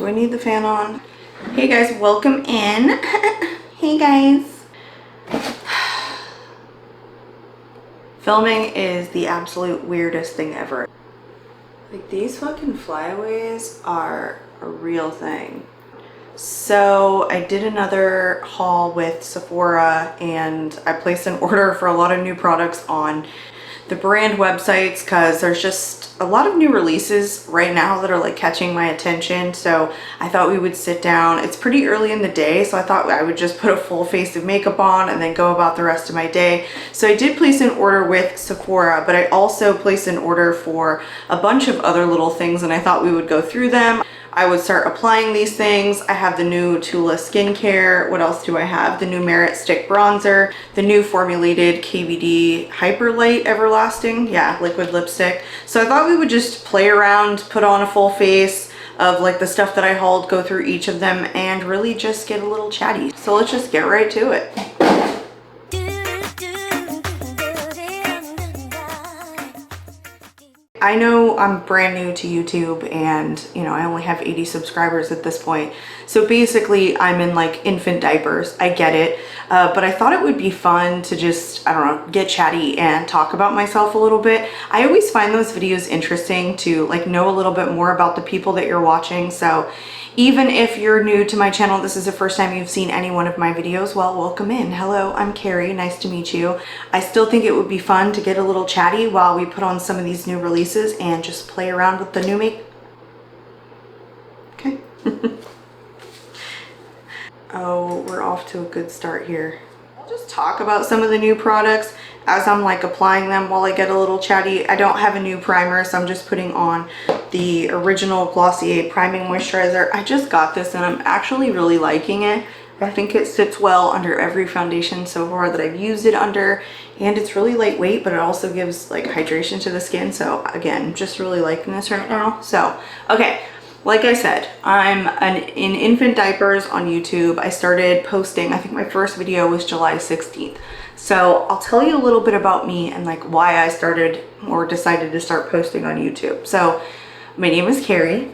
Do I need the fan on? Hey guys, welcome in. Hey guys. Filming is the absolute weirdest thing ever. Like, these fucking flyaways are a real thing. So I did another haul with Sephora and I placed an order for a lot of new products on the brand websites because there's just a lot of new releases right now that are like catching my attention. So I thought we would sit down. It's pretty early in the day, so I thought I would just put a full face of makeup on and then go about the rest of my day. So I did place an order with Sephora, but I also placed an order for a bunch of other little things and I thought we would go through them. I would start applying these things. I have the new Tula Skincare. What else do I have? The new Merit Stick Bronzer, the new formulated KVD Hyper Light Everlasting, yeah, liquid lipstick. So I thought we would just play around, put on a full face of like the stuff that I hauled, go through each of them and really just get a little chatty. So let's just get right to it. I know I'm brand new to YouTube and, you know, I only have 80 subscribers at this point. So basically I'm in like infant diapers. I get it. But I thought it would be fun to just, I don't know, get chatty and talk about myself a little bit. I always find those videos interesting to like know a little bit more about the people that you're watching. So even if you're new to my channel, this is the first time you've seen any one of my videos, well, welcome in. Hello, I'm Carrie. Nice to meet you. I still think it would be fun to get a little chatty while we put on some of these new releases and just play around with the new make. Okay. Oh, we're off to a good start here. I'll just talk about some of the new products as I'm like applying them while I get a little chatty. I don't have a new primer, so I'm just putting on the original Glossier Priming Moisturizer. I just got this and I'm actually really liking it. I think it sits well under every foundation so far that I've used it under, and it's really lightweight, but it also gives like hydration to the skin. So again, just really liking this right now. So, okay. Like I said, I'm in infant diapers on YouTube. I started posting, I think my first video was July 16th. So I'll tell you a little bit about me and like why I started or decided to start posting on YouTube. So my name is Carrie.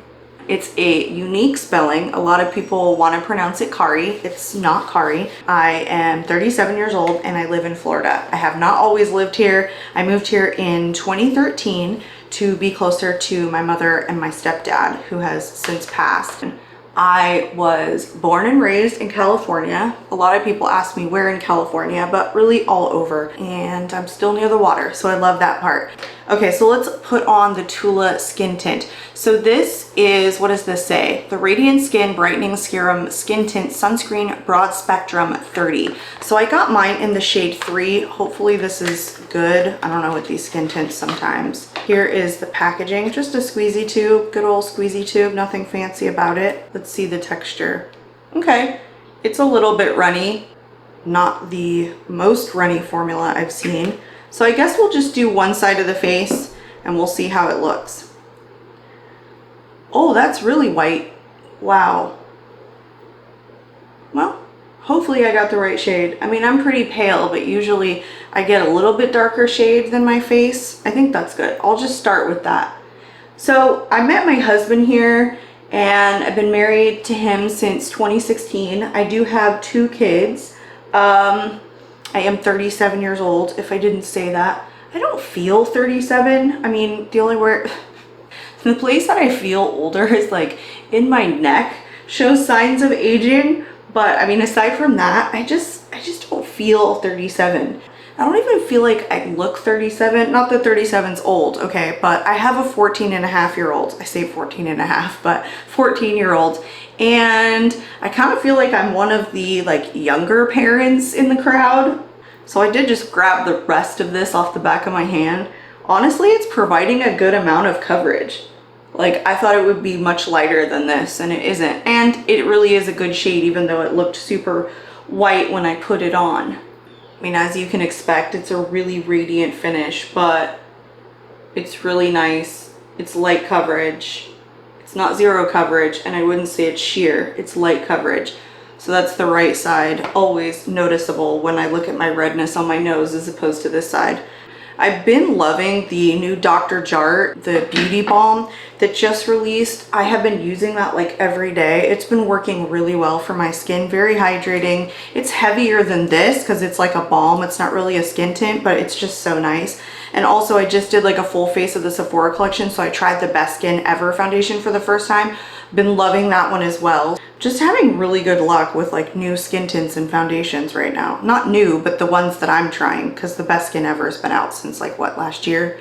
It's a unique spelling. A lot of people want to pronounce it Kari. It's not Kari. I am 37 years old and I live in Florida. I have not always lived here. I moved here in 2013 to be closer to my mother and my stepdad, who has since passed. I was born and raised in California. A lot of people ask me where in California, but really all over. And I'm still near the water, so I love that part. Okay, so let's put on the Tula Skin Tint. So this is, what does this say? The Radiant Skin Brightening Serum Skin Tint Sunscreen Broad Spectrum 30. So I got mine in the shade 3. Hopefully this is good. I don't know with these skin tints sometimes. Here is the packaging, just a squeezy tube, good old squeezy tube, nothing fancy about it. Let's see the texture. Okay, it's a little bit runny, not the most runny formula I've seen. So I guess we'll just do one side of the face and we'll see how it looks. Oh, that's really white. Wow. Well, hopefully I got the right shade. I mean, I'm pretty pale, but usually I get a little bit darker shade than my face. I think that's good. I'll just start with that. So I met my husband here and I've been married to him since 2016. I do have 2 kids. I am 37 years old, if I didn't say that. I don't feel 37. I mean, the only word, the place that I feel older is like in my neck, shows signs of aging. But I mean, aside from that, I just don't feel 37. I don't even feel like I look 37. Not that 37's old, okay, but I have a 14-and-a-half-year-old. I say 14-and-a-half, but 14-year-old. And I kind of feel like I'm one of the like younger parents in the crowd. So I did just grab the rest of this off the back of my hand. Honestly, it's providing a good amount of coverage. Like, I thought it would be much lighter than this, and it isn't. And it really is a good shade, even though it looked super white when I put it on. I mean, as you can expect, it's a really radiant finish, but it's really nice. It's light coverage. It's not zero coverage, and I wouldn't say it's sheer. It's light coverage. So that's the right side, always noticeable when I look at my redness on my nose as opposed to this side. I've been loving the new Dr. Jart, the beauty balm that just released. I have been using that like every day. It's been working really well for my skin, very hydrating. It's heavier than this because it's like a balm. It's not really a skin tint, but it's just so nice. And also I just did like a full face of the Sephora collection, so I tried the Best Skin Ever foundation for the first time. Been loving that one as well. Just having really good luck with like new skin tints and foundations right now. Not new, but the ones that I'm trying, because the Best Skin Ever has been out since like what, last year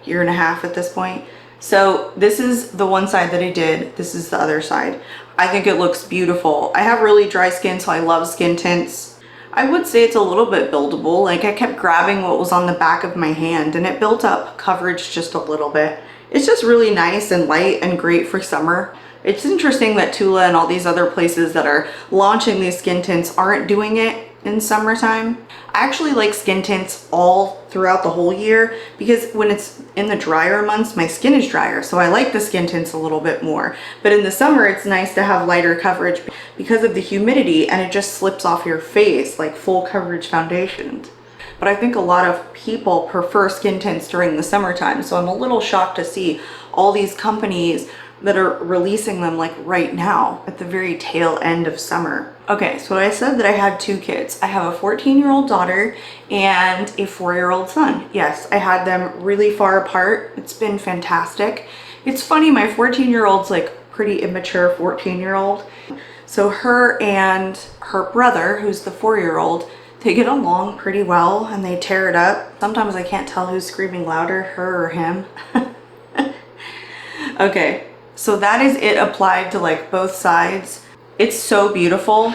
and a half at this point. So this is the one side that I did. This is the other side. I think it looks beautiful. I have really dry skin, so I love skin tints. I would say it's a little bit buildable. Like I kept grabbing what was on the back of my hand and it built up coverage just a little bit. It's just really nice and light and great for summer. It's interesting that Tula and all these other places that are launching these skin tints aren't doing it in summertime. I actually like skin tints all throughout the whole year because when it's in the drier months, my skin is drier. So I like the skin tints a little bit more. But in the summer, it's nice to have lighter coverage because of the humidity and it just slips off your face like full coverage foundations. But I think a lot of people prefer skin tints during the summertime. So I'm a little shocked to see all these companies that are releasing them like right now at the very tail end of summer. Okay, so I said that I had two kids. I have a 14-year-old daughter and a 4-year-old son. Yes, I had them really far apart. It's been fantastic. It's funny, my 14-year-old's like pretty immature 14-year-old. So her and her brother, who's the 4-year-old, they get along pretty well and they tear it up. Sometimes I can't tell who's screaming louder, her or him. Okay. So that is it applied to like both sides. It's so beautiful.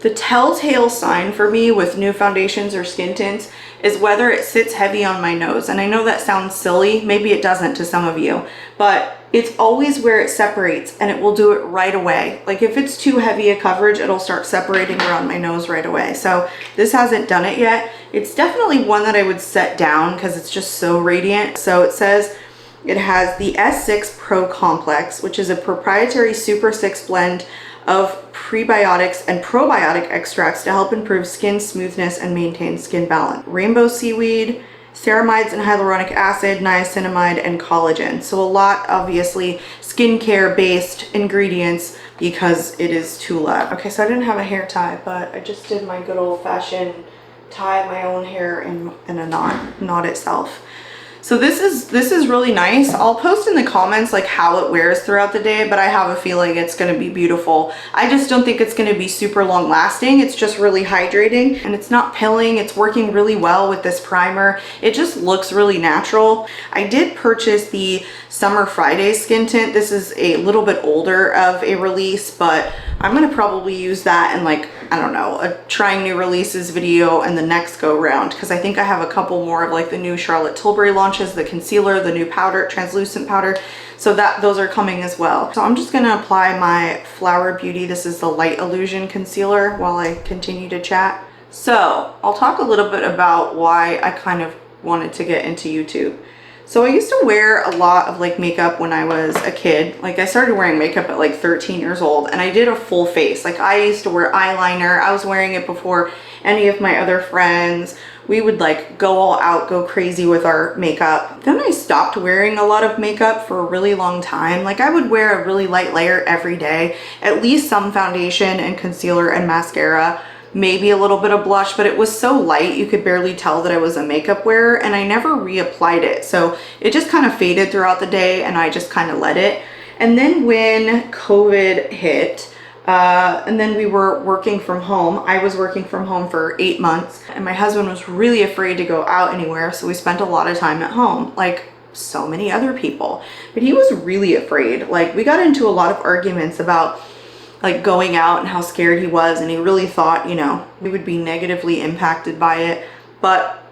The telltale sign for me with new foundations or skin tints is whether it sits heavy on my nose. And I know that sounds silly, maybe it doesn't to some of you, but it's always where it separates and it will do it right away. Like if it's too heavy a coverage, it'll start separating around my nose right away. So this hasn't done it yet. It's definitely one that I would set down because it's just so radiant. So it says, it has the S6 Pro Complex, which is a proprietary Super 6 blend of prebiotics and probiotic extracts to help improve skin smoothness and maintain skin balance. Rainbow seaweed, ceramides and hyaluronic acid, niacinamide, and collagen. So a lot, obviously, skincare based ingredients because it is Tula. Okay, so I didn't have a hair tie, but I just did my good old fashioned tie my own hair in a knot itself. So this is really nice. I'll post in the comments like how it wears throughout the day, but I have a feeling it's going to be beautiful. I just don't think it's going to be super long lasting. It's just really hydrating and it's not pilling. It's working really well with this primer. It just looks really natural. I did purchase the Summer Friday skin tint. This is a little bit older of a release, but I'm going to probably use that in like, I don't know, a trying new releases video and the next go round, because I think I have a couple more of like the new Charlotte Tilbury launches, the concealer, the new powder, translucent powder. So those are coming as well. So I'm just going to apply my Flower Beauty. This is the Light Illusion concealer while I continue to chat. So I'll talk a little bit about why I kind of wanted to get into YouTube. So I used to wear a lot of like makeup when I was a kid. Like I started wearing makeup at like 13 years old and I did a full face. Like I used to wear eyeliner. I was wearing it before any of my other friends. We would like go all out, go crazy with our makeup. Then I stopped wearing a lot of makeup for a really long time. Like I would wear a really light layer every day, at least some foundation and concealer and mascara, maybe a little bit of blush, but it was so light you could barely tell that I was a makeup wearer, and I never reapplied it. So it just kind of faded throughout the day and I just kind of let it. And then when COVID hit, and then we were working from home. I was working from home for 8 months and my husband was really afraid to go out anywhere. So we spent a lot of time at home, like so many other people, but he was really afraid. Like we got into a lot of arguments about like going out and how scared he was, and he really thought, you know, we would be negatively impacted by it. But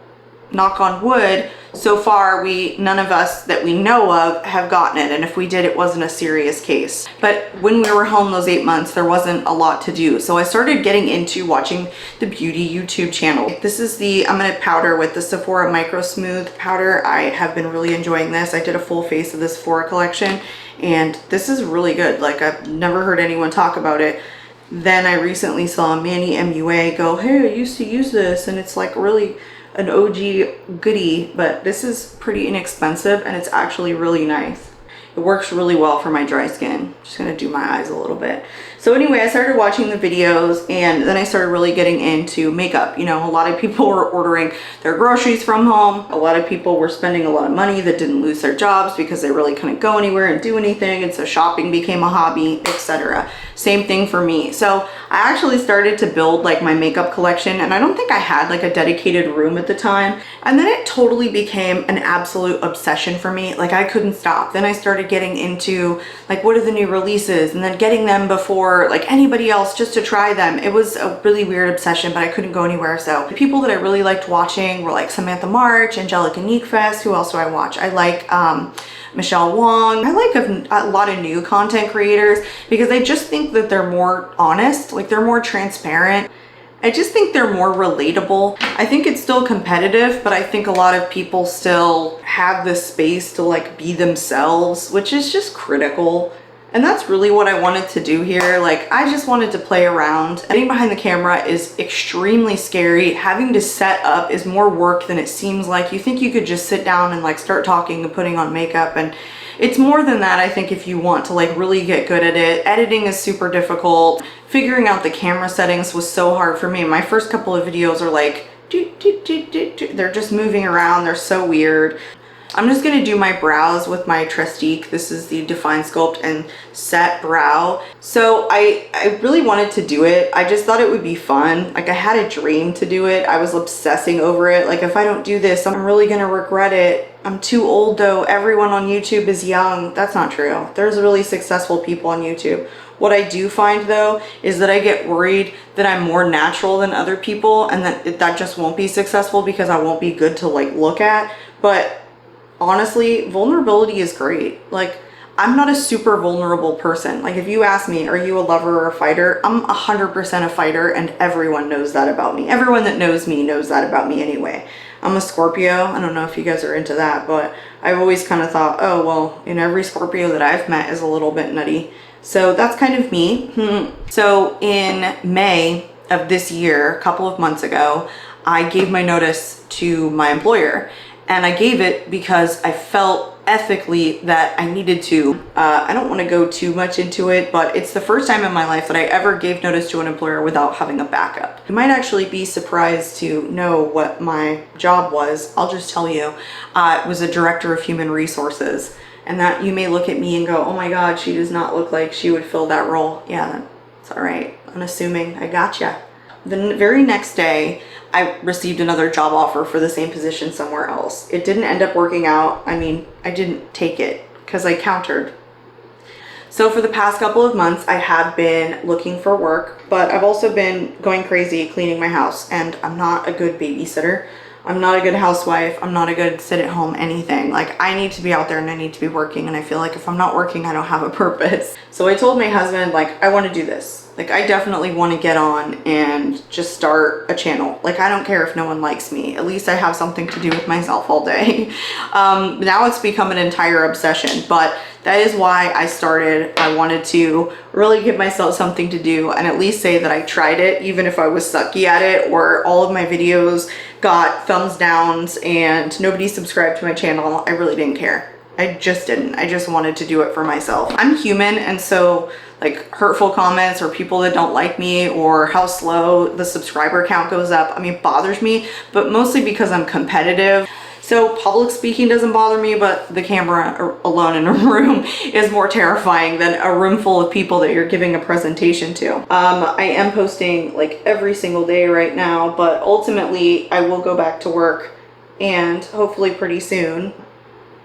knock on wood, so far none of us that we know of have gotten it, and if we did, it wasn't a serious case. But when we were home those 8 months, there wasn't a lot to do, so I started getting into watching the beauty YouTube channel. This is the I'm gonna powder with the Sephora Micro Smooth powder. I have been really enjoying this. I did a full face of the Sephora collection and this is really good. Like I've never heard anyone talk about it. Then I recently saw Manny MUA go, hey, I used to use this and it's like really an OG goodie, but this is pretty inexpensive and it's actually really nice. It works really well for my dry skin. Just gonna do my eyes a little bit. So anyway, I started watching the videos and then I started really getting into makeup. You know, a lot of people were ordering their groceries from home. A lot of people were spending a lot of money that didn't lose their jobs because they really couldn't go anywhere and do anything. And so shopping became a hobby, etc. Same thing for me. So I actually started to build like my makeup collection, and I don't think I had like a dedicated room at the time. And then it totally became an absolute obsession for me. Like I couldn't stop. Then I started getting into like, what are the new releases, and then getting them before like anybody else just to try them. It was a really weird obsession, but I couldn't go anywhere. So the people that I really liked watching were like Samantha March, Angelica Neekfest. Who else do I watch? I like Michelle Wong. I like a lot of new content creators because I just think that they're more honest, like they're more transparent. I just think they're more relatable. I think it's still competitive, but I think a lot of people still have the space to like be themselves, which is just critical. And that's really what I wanted to do here. Like, I just wanted to play around. Getting behind the camera is extremely scary. Having to set up is more work than it seems like. You think you could just sit down and like start talking and putting on makeup, and it's more than that. I think if you want to like really get good at it. Editing is super difficult. Figuring out the camera settings was so hard for me. My first couple of videos are like, they're just moving around. They're so weird. I'm just gonna do my brows with my Trestique. This is the Define Sculpt and Set Brow. So I really wanted to do it. I just thought it would be fun. Like I had a dream to do it. I was obsessing over it. Like if I don't do this, I'm really gonna regret it. I'm too old though. Everyone on YouTube is young. That's not true. There's really successful people on YouTube. What I do find though is that I get worried that I'm more natural than other people and that just won't be successful because I won't be good to like look at. But honestly, vulnerability is great. Like, I'm not a super vulnerable person. Like, if you ask me, are you a lover or a fighter? I'm 100% a fighter, and everyone knows that about me. Everyone that knows me knows that about me anyway. I'm a Scorpio. I don't know if you guys are into that, but I've always kind of thought, oh, well, every Scorpio that I've met is a little bit nutty. So that's kind of me. So in May of this year, a couple of months ago, I gave my notice to my employer. And I gave it because I felt ethically that I needed to. I don't want to go too much into it, but it's the first time in my life that I ever gave notice to an employer without having a backup. You might actually be surprised to know what my job was. I'll just tell you. It was a director of human resources. And that you may look at me and go, oh my God, she does not look like she would fill that role. Yeah, it's all right. Unassuming. I gotcha. The very next day, I received another job offer for the same position somewhere else. It didn't end up working out. I mean, I didn't take it because I countered. So for the past couple of months, I have been looking for work, but I've also been going crazy cleaning my house, and I'm not a good babysitter. I'm not a good housewife. I'm not a good sit-at-home anything. Like, I need to be out there and I need to be working, and I feel like if I'm not working, I don't have a purpose. So I told my husband, like, I want to do this. Like, I definitely want to get on and just start a channel. Like, I don't care if no one likes me. At least I have something to do with myself all day. Now it's become an entire obsession, but that is why I started. I wanted to really give myself something to do and at least say that I tried it, even if I was sucky at it, or all of my videos got thumbs downs and nobody subscribed to my channel. I really didn't care. I just didn't. I just wanted to do it for myself. I'm human, and so like hurtful comments or people that don't like me or how slow the subscriber count goes up, I mean, it bothers me, but mostly because I'm competitive. So public speaking doesn't bother me, but the camera alone in a room is more terrifying than a room full of people that you're giving a presentation to. I am posting like every single day right now, but ultimately I will go back to work, and hopefully pretty soon.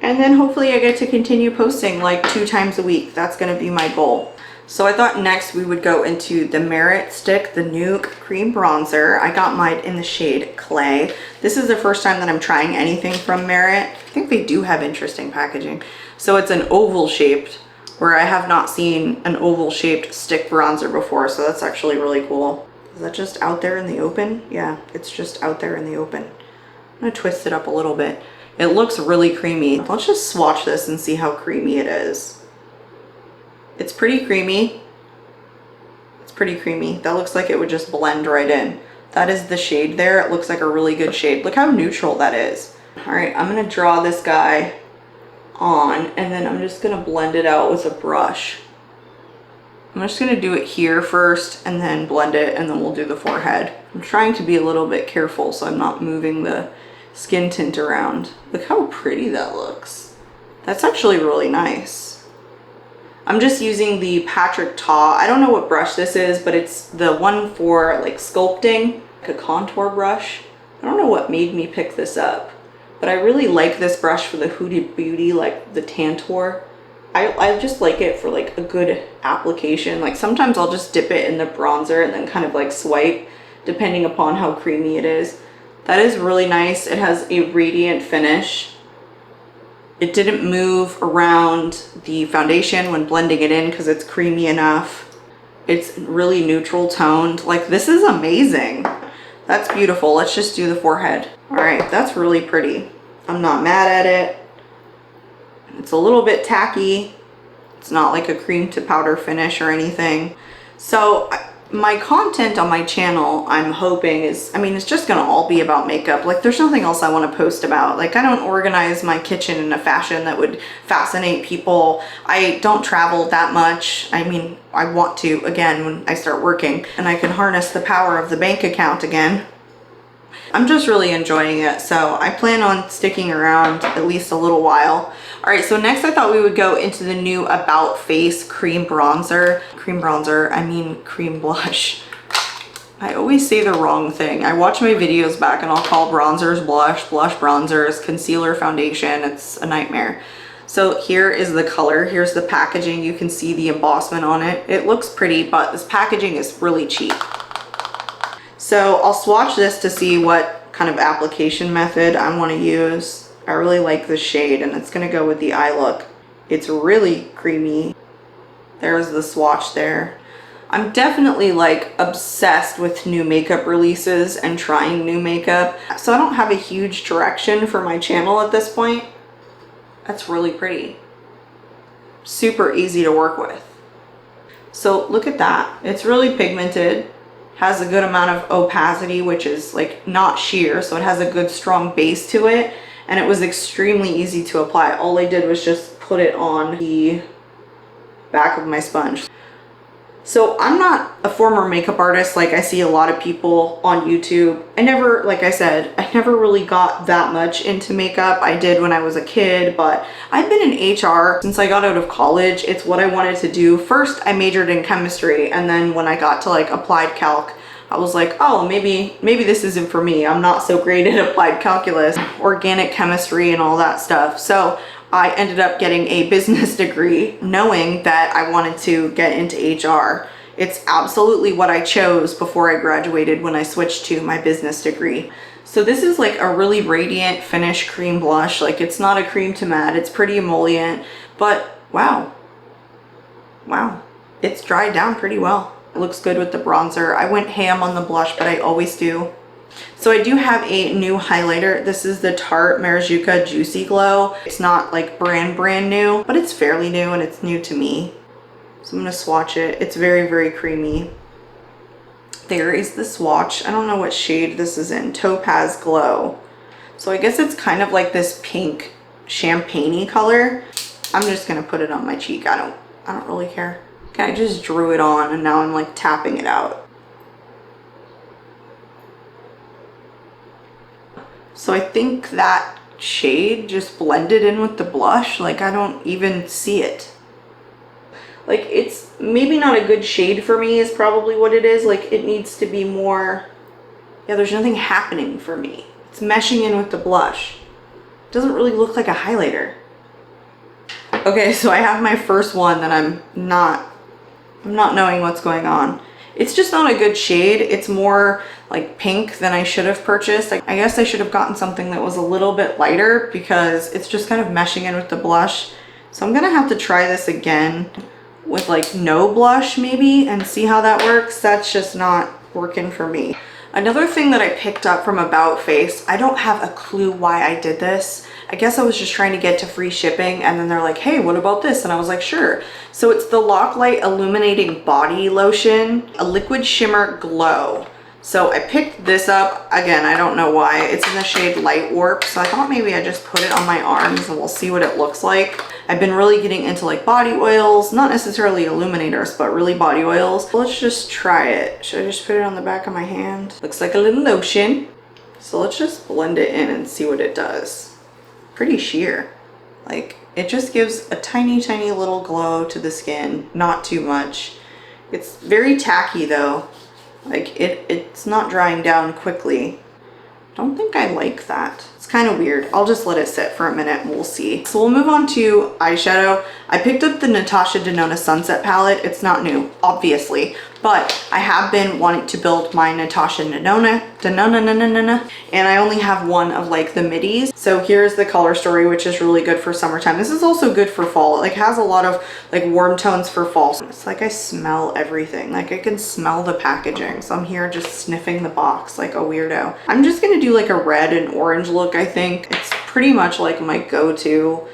And then hopefully I get to continue posting like 2 times a week. That's gonna be my goal. So I thought next we would go into the Merit Stick, the Nude Cream Bronzer. I got mine in the shade Clay. This is the first time that I'm trying anything from Merit. I think they do have interesting packaging. So it's an oval shaped, where I have not seen an oval shaped stick bronzer before. So that's actually really cool. Is that just out there in the open? Yeah, it's just out there in the open. I'm gonna twist it up a little bit. It looks really creamy. Let's just swatch this and see how creamy it is. It's pretty creamy. It's pretty creamy. That looks like it would just blend right in. That is the shade there. It looks like a really good shade. Look how neutral that is. All right, I'm gonna draw this guy on, and then I'm just gonna blend it out with a brush. I'm just gonna do it here first and then blend it, and then we'll do the forehead. I'm trying to be a little bit careful so I'm not moving the skin tint around. Look how pretty that looks. That's actually really nice. I'm just using the Tarte. I don't know what brush this is, but it's the one for like sculpting, like a contour brush. I don't know what made me pick this up, but I really like this brush for the Huda Beauty, like the Tantour. I just like it for like a good application. Like sometimes I'll just dip it in the bronzer and then kind of like swipe depending upon how creamy it is. That is really nice. It has a radiant finish. It didn't move around the foundation when blending it in because it's creamy enough. It's really neutral toned. Like this is amazing. That's beautiful. Let's just do the forehead. All right, that's really pretty. I'm not mad at it. It's a little bit tacky. It's not like a cream to powder finish or anything. So my content on my channel, I'm hoping is, I mean, it's just gonna all be about makeup. Like there's nothing else I want to post about. Like I don't organize my kitchen in a fashion that would fascinate people. I don't travel that much. I mean, I want to again when I start working and I can harness the power of the bank account again. I'm just really enjoying it, so I plan on sticking around at least a little while. All right, so next I thought we would go into the new About Face cream bronzer. I mean cream blush. I always say the wrong thing. I watch my videos back and I'll call bronzers blush, blush bronzers, concealer foundation. It's a nightmare. So here is the color. Here's the packaging. You can see the embossment on it. It looks pretty, but this packaging is really cheap. So I'll swatch this to see what kind of application method I want to use. I really like this shade and it's going to go with the eye look. It's really creamy. There's the swatch there. I'm definitely like obsessed with new makeup releases and trying new makeup. So I don't have a huge direction for my channel at this point. That's really pretty. Super easy to work with. So look at that. It's really pigmented. Has a good amount of opacity, which is like not sheer, so it has a good strong base to it, and it was extremely easy to apply. All I did was just put it on the back of my sponge. So I'm not a former makeup artist like I see a lot of people on YouTube. I never, like I said, I never really got that much into makeup. I did when I was a kid, but I've been in HR since I got out of college. It's what I wanted to do. First, I majored in chemistry, and then when I got to like applied calc, I was like, oh, maybe this isn't for me. I'm not so great at applied calculus, organic chemistry, and all that stuff. So I ended up getting a business degree knowing that I wanted to get into HR. It's absolutely what I chose before I graduated when I switched to my business degree. So this is like a really radiant finish cream blush. Like it's not a cream to matte, it's pretty emollient, but wow, it's dried down pretty well. It looks good with the bronzer. I went ham on the blush, but I always do. So I do have a new highlighter. This is the Tarte Maracuja Juicy Glow. It's not like brand new, but it's fairly new and it's new to me. So I'm gonna swatch it. It's very, very creamy. There is the swatch. I don't know what shade this is in. Topaz Glow. So I guess it's kind of like this pink champagne-y color. I'm just gonna put it on my cheek. I don't really care. Okay, I just drew it on and now I'm like tapping it out. So I think that shade just blended in with the blush. Like I don't even see it. Like it's maybe not a good shade for me is probably what it is. Like it needs to be more, yeah, there's nothing happening for me. It's meshing in with the blush. It doesn't really look like a highlighter. Okay, so I have my first one that I'm not knowing what's going on. It's just not a good shade. It's more like pink than I should have purchased. I guess I should have gotten something that was a little bit lighter because it's just kind of meshing in with the blush. So I'm gonna have to try this again with like no blush maybe and see how that works. That's just not working for me. Another thing that I picked up from About Face, I don't have a clue why I did this. I guess I was just trying to get to free shipping and then they're like, hey, what about this? And I was like, sure. So it's the Lock Light Illuminating Body Lotion, a liquid shimmer glow. So I picked this up. Again, I don't know why. It's in the shade Lightwarp. So I thought maybe I just put it on my arms and we'll see what it looks like. I've been really getting into like body oils, not necessarily illuminators, but really body oils. Let's just try it. Should I just put it on the back of my hand? Looks like a little lotion. So let's just blend it in and see what it does. Pretty sheer. Like, it just gives a tiny, tiny little glow to the skin. Not too much. It's very tacky though. Like, it's not drying down quickly. Don't think I like that. It's kind of weird. I'll just let it sit for a minute and we'll see. So we'll move on to eyeshadow. I picked up the Natasha Denona Sunset palette. It's not new, obviously, but I have been wanting to build my Natasha Denona, and I only have one of like the middies. So here's the color story, which is really good for summertime. This is also good for fall. It like has a lot of like warm tones for fall. It's like I smell everything. Like I can smell the packaging. So I'm here just sniffing the box like a weirdo. I'm just gonna do like a red and orange look, I think. It's pretty much like my go-to.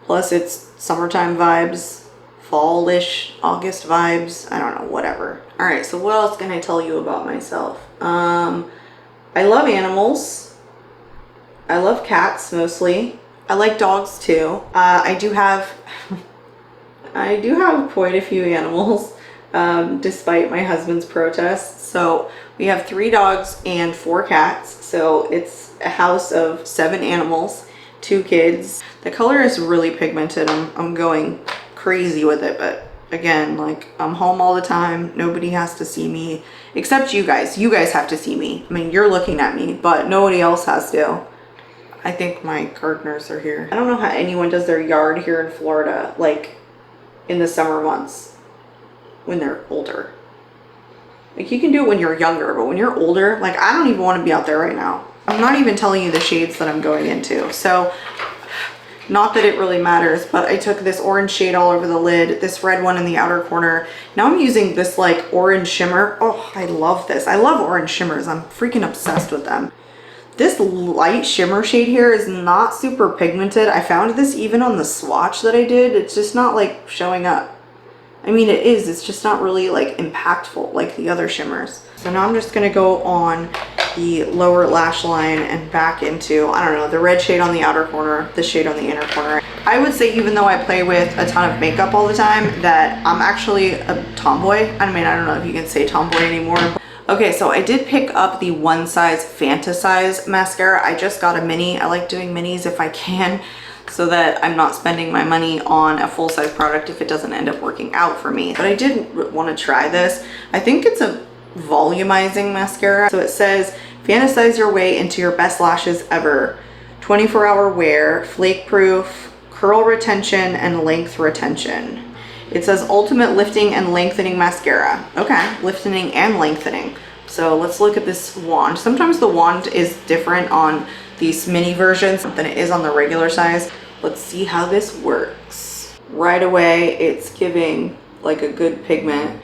Plus it's summertime vibes, fall-ish, August vibes. I don't know, whatever. All right, so what else can I tell you about myself? I love animals. I love cats mostly. I like dogs too. I do have quite a few animals, despite my husband's protests. So we have 3 dogs and 4 cats. So it's a house of 7 animals, 2 kids. The color is really pigmented. I'm going crazy with it, but again, like I'm home all the time. Nobody has to see me except you guys. You guys have to see me. I mean, you're looking at me, but nobody else has to. I think my gardeners are here. I don't know how anyone does their yard here in Florida, like in the summer months when they're older. Like you can do it when you're younger, but when you're older, like I don't even want to be out there right now. I'm not even telling you the shades that I'm going into. So not that it really matters, but I took this orange shade all over the lid, this red one in the outer corner. Now I'm using this like orange shimmer. Oh, I love this. I love orange shimmers. I'm freaking obsessed with them. This light shimmer shade here is not super pigmented. I found this even on the swatch that I did. It's just not like showing up. I mean, it is. It's just not really like impactful like the other shimmers. So now I'm just going to go on the lower lash line and back into, I don't know, the red shade on the outer corner, the shade on the inner corner. I would say even though I play with a ton of makeup all the time, that I'm actually a tomboy. I mean, I don't know if you can say tomboy anymore. Okay, so I did pick up the One Size Fantasize mascara. I just got a mini. I like doing minis if I can, so that I'm not spending my money on a full-size product if it doesn't end up working out for me. But I did want to try this. I think it's a volumizing mascara. So it says, fantasize your way into your best lashes ever. 24-hour wear, flake proof, curl retention, and length retention. It says ultimate lifting and lengthening mascara. Okay, lifting and lengthening. So let's look at this wand. Sometimes the wand is different on these mini versions than it is on the regular size. Let's see how this works. Right away, it's giving like a good pigment.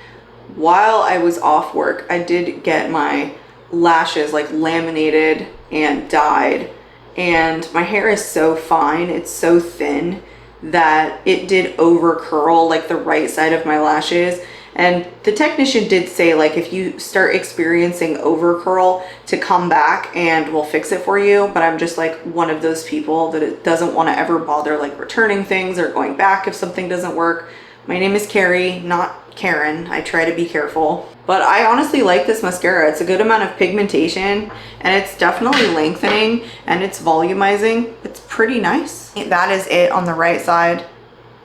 While I was off work, I did get my lashes like laminated and dyed, and my hair is so fine, it's so thin that it did over curl like the right side of my lashes. And the technician did say, like, if you start experiencing over curl, to come back and we'll fix it for you. But I'm just like one of those people that it doesn't want to ever bother like returning things or going back if something doesn't work. My name is Carrie, not Karen. I try to be careful. But I honestly like this mascara. It's a good amount of pigmentation and it's definitely lengthening and it's volumizing. It's pretty nice. That is it on the right side.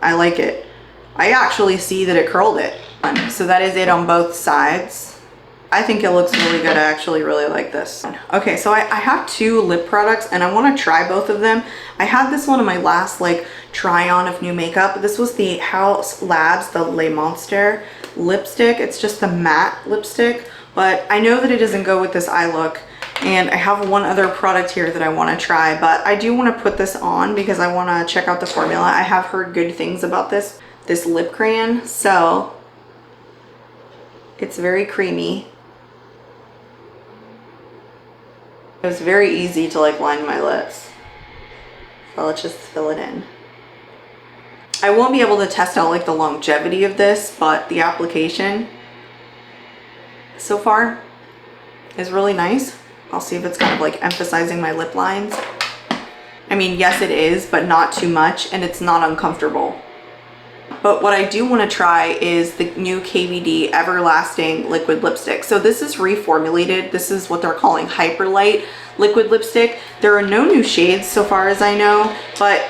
I like it. I actually see that it curled it. So that is it on both sides. I think it looks really good. I actually really like this. Okay, so I have 2 lip products and I want to try both of them. I had this one in my last like try on of new makeup. This was the House Labs, the Le Monster lipstick. It's just the matte lipstick, but I know that it doesn't go with this eye look. And I have one other product here that I want to try, but I do want to put this on because I want to check out the formula. I have heard good things about this lip crayon. So it's very creamy. It was very easy to like line my lips. So let's just fill it in. I won't be able to test out like the longevity of this, but the application so far, is really nice. I'll see if it's kind of like emphasizing my lip lines. I mean, yes it is, but not too much, and it's not uncomfortable. But what I do want to try is the new KVD Everlasting Liquid Lipstick. So this is reformulated. This is what they're calling Hyper Light Liquid Lipstick. There are no new shades so far as I know, but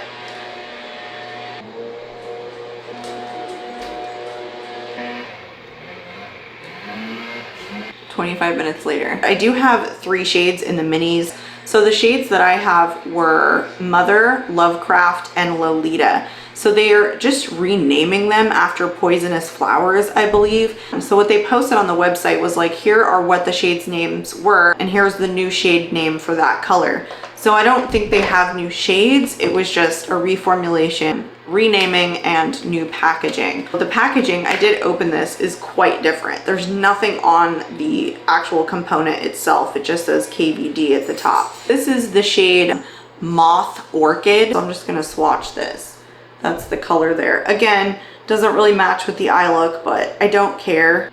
25 minutes later. I do have 3 shades in the minis. So the shades that I have were Mother, Lovecraft, and Lolita. So they are just renaming them after poisonous flowers, I believe. So what they posted on the website was like, here are what the shades names were, and here's the new shade name for that color. So I don't think they have new shades. It was just a reformulation, renaming, and new packaging. The packaging, I did open this, is quite different. There's nothing on the actual component itself. It just says KVD at the top. This is the shade Moth Orchid. So I'm just gonna swatch this. That's the color there. Again, doesn't really match with the eye look, but I don't care.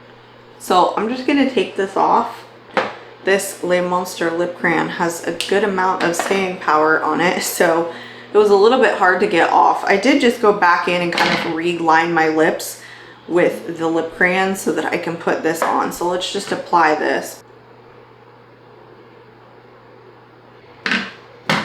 So I'm just gonna take this off. This Le Monster lip crayon has a good amount of staying power on it, so it was a little bit hard to get off. I did just go back in and kind of reline my lips with the lip crayon so that I can put this on. So let's just apply this.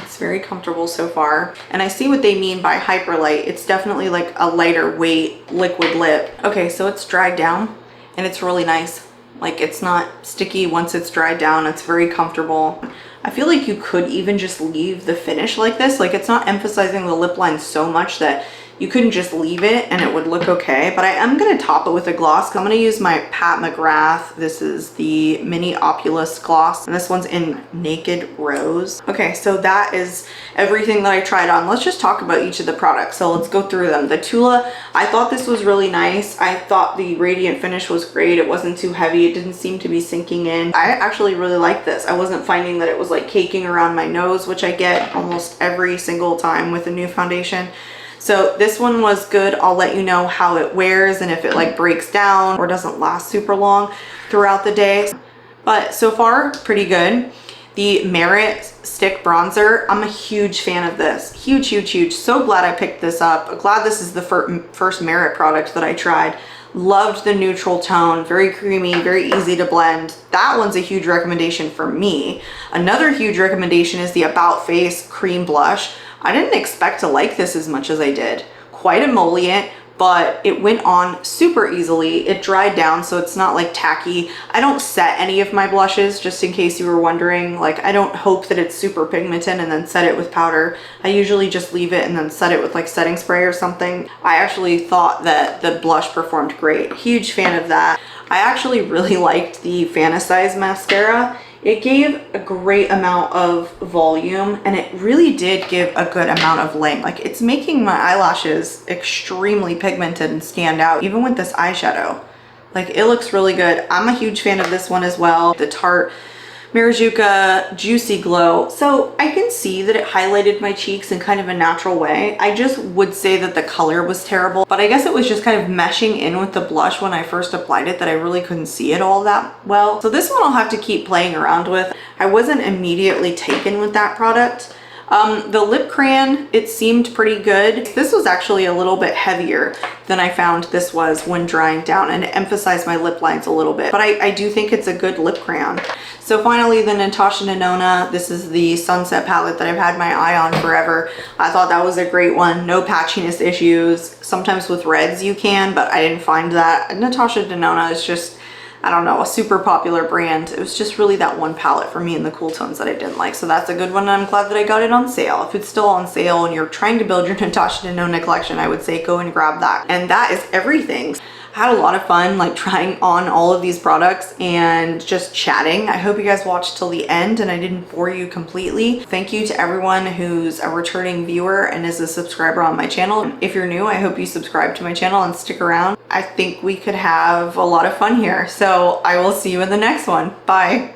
It's very comfortable so far. And I see what they mean by hyperlight. It's definitely like a lighter weight liquid lip. Okay, so it's dried down and it's really nice. Like, it's not sticky once it's dried down. It's very comfortable. I feel like you could even just leave the finish like this. Like, it's not emphasizing the lip line so much that you couldn't just leave it and it would look okay. But I am going to top it with a gloss. I'm going to use my Pat McGrath. This is the Mini Opulous gloss, and this one's in Naked Rose. Okay, so that is everything that I tried on. Let's just talk about each of the products. So let's go through them. The Tula, I thought this was really nice. I thought the radiant finish was great. It wasn't too heavy. It didn't seem to be sinking in. I actually really like this. I wasn't finding that it was like caking around my nose, which I get almost every single time with a new foundation. So this one was good. I'll let you know how it wears and if it like breaks down or doesn't last super long throughout the day. But so far, pretty good. The Merit Stick Bronzer, I'm a huge fan of this. Huge, huge, huge. So glad I picked this up. Glad this is the first Merit product that I tried. Loved the neutral tone, very creamy, very easy to blend. That one's a huge recommendation for me. Another huge recommendation is the About Face Cream Blush. I didn't expect to like this as much as I did. Quite emollient, but it went on super easily. It dried down, so it's not like tacky. I don't set any of my blushes, just in case you were wondering. Like, I don't hope that it's super pigmented and then set it with powder. I usually just leave it and then set it with like setting spray or something. I actually thought that the blush performed great. Huge fan of that. I actually really liked the Fantasize mascara. It gave a great amount of volume and it really did give a good amount of length. Like, it's making my eyelashes extremely pigmented and stand out, even with this eyeshadow. Like, it looks really good. I'm a huge fan of this one as well. The Tarte Maracuja Juicy Glow. So I can see that it highlighted my cheeks in kind of a natural way. I just would say that the color was terrible, but I guess it was just kind of meshing in with the blush when I first applied it that I really couldn't see it all that well. So this one I'll have to keep playing around with. I wasn't immediately taken with that product. The lip crayon, it seemed pretty good. This was actually a little bit heavier than I found this was when drying down, and it emphasized my lip lines a little bit, but I do think it's a good lip crayon. So finally, the Natasha Denona. This is the Sunset palette that I've had my eye on forever. I thought that was a great one. No patchiness issues. Sometimes with reds you can, but I didn't find that. Natasha Denona is just, I don't know, a super popular brand. It was just really that one palette for me in the cool tones that I didn't like. So that's a good one, and I'm glad that I got it on sale. If it's still on sale and you're trying to build your Natasha Denona collection, I would say go and grab that. And that is everything. I had a lot of fun like trying on all of these products and just chatting. I hope you guys watched till the end and I didn't bore you completely. Thank you to everyone who's a returning viewer and is a subscriber on my channel. If you're new, I hope you subscribe to my channel and stick around. I think we could have a lot of fun here. So I will see you in the next one. Bye.